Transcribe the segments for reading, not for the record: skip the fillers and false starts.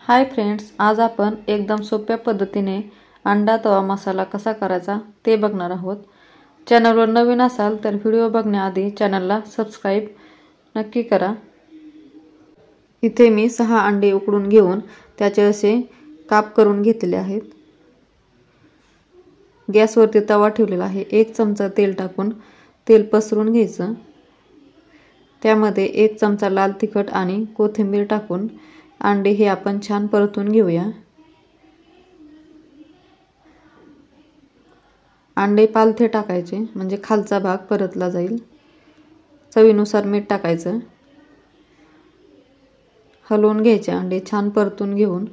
Hi friends, आज आपण एकदम सोप्या पद्धतीने अंडा तवा मसाला कसा करायचा ते बघणार आहोत। चॅनलवर नवीन असाल तर व्हिडिओ बघण्याआधी चॅनलला सबस्क्राइब नक्की करा। इथे मी 6 अंडे उकडून घेऊन त्याचे असे काप करून घेतले आहेत। गॅसवरती तवा ठेवलेला आहे। 1 चमचा तेल टाकून तेल पसरवून घ्यायचं। त्यामध्ये 1 चमचा लाल तिखट आणि कोथिंबीर टाकून अंडे हे आपण छान परतून घेऊया। अंडे पालथे टाकायचे म्हणजे खालचा भाग परतला जाईल। चवीनुसार मीठ टाकायचं। हलवून घ्यायचे। अंडे छान परतून घेऊन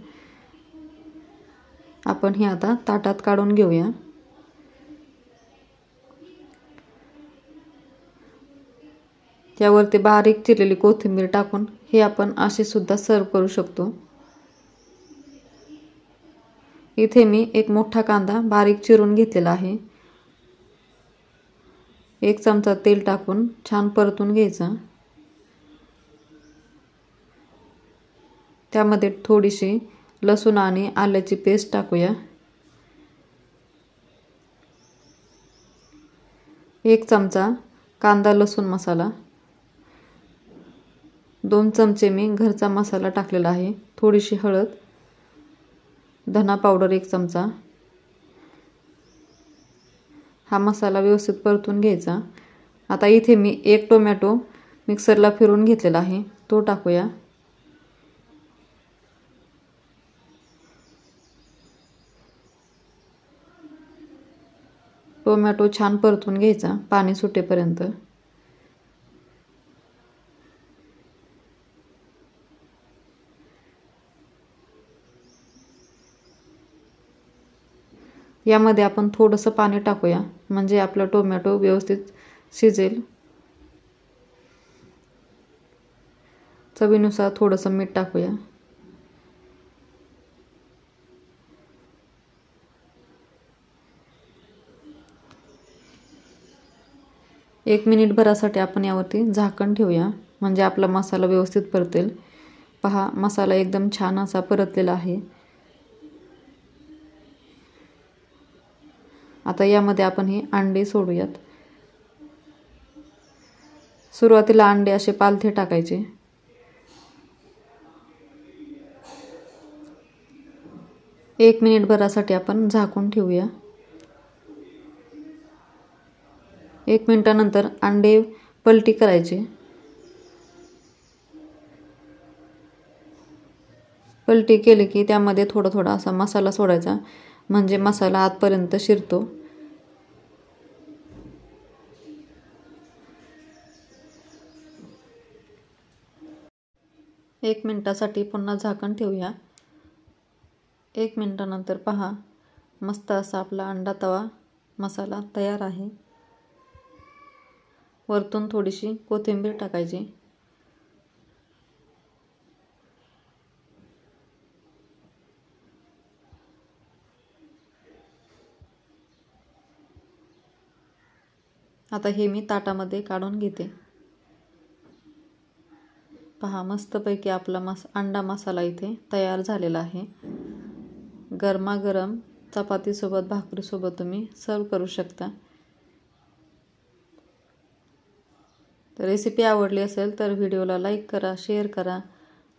आपण हे आता ताटात काढून घेऊया। त्यावरती बारीक चिरलेली कोथिंबीर टाकून हे आपण असे सुद्धा सर्व करू शकतो। इथे मी एक मोठा कांदा बारीक चिरून घेतलेला आहे। 1 चमचा तेल टाकून छान परतून घ्यायचा। त्यामध्ये थोडीशी लसूण आणि आल्याची पेस्ट टाकूया। 1 चमचा कांदा लसूण मसाला, 2 चमचे मी घरचा मसाला टाकलेला आहे। थोडीशी हळद, धना पावडर 1 चमचा। हा मसाला व्यवस्थित परतून घ्यायचा। आता इथे मी 1 टोमॅटो मिक्सरला फिरवून घेतलेला आहे, तो टाकूया। टोमॅटो छान परतून घ्यायचा पाणी सुटेपर्यंत। यामध्ये आपण थोडंसं पाणी टाकूया म्हणजे आपला टोमॅटो व्यवस्थित शिजेल। चवीनुसार थोडंसं मीठ टाकूया। एक मिनिट भरासाठी आपण यावरती झाकण ठेवूया म्हणजे आपला मसाला व्यवस्थित परतेल। पहा, मसाला एकदम छान असा परतलेला आहे। आता यामध्ये आपण हे अंडे सोडूयात। सुरुवातीला अंडे असे पालथे टाकायचे। एक मिनिट भरासाठी आपण झाकून ठेवूया। 1 मिनिटानंतर अंडे पलटी करायचे। पलटी केली की त्यामध्ये थोडा असा मसाला सोडायचा म्हणजे मसाला आतपर्यंत शिरतो। एक मिनिटासाठी पुन्हा झाकण ठेवूया। 1 मिनिटानंतर पहा, मस्त असा आपला अंडा तवा मसाला तयार आहे। वरतून थोडीशी कोथिंबीर टाकायची। आता हे मी ताटामध्ये काढून घेते। पहा, मस्तपैकी आपला अंडा मसाला इथे तयार झालेला आहे। गरमागरम चपातीसोबत भाकरीसोबत तुम्ही सर्व करू शकता। तर रेसिपी आवडली असेल तर व्हिडिओला लाईक करा, शेअर करा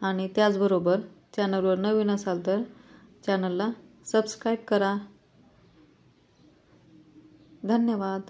आणि त्याचबरोबर चॅनलवर नवीन असाल तर चॅनलला सबस्क्राइब करा। धन्यवाद।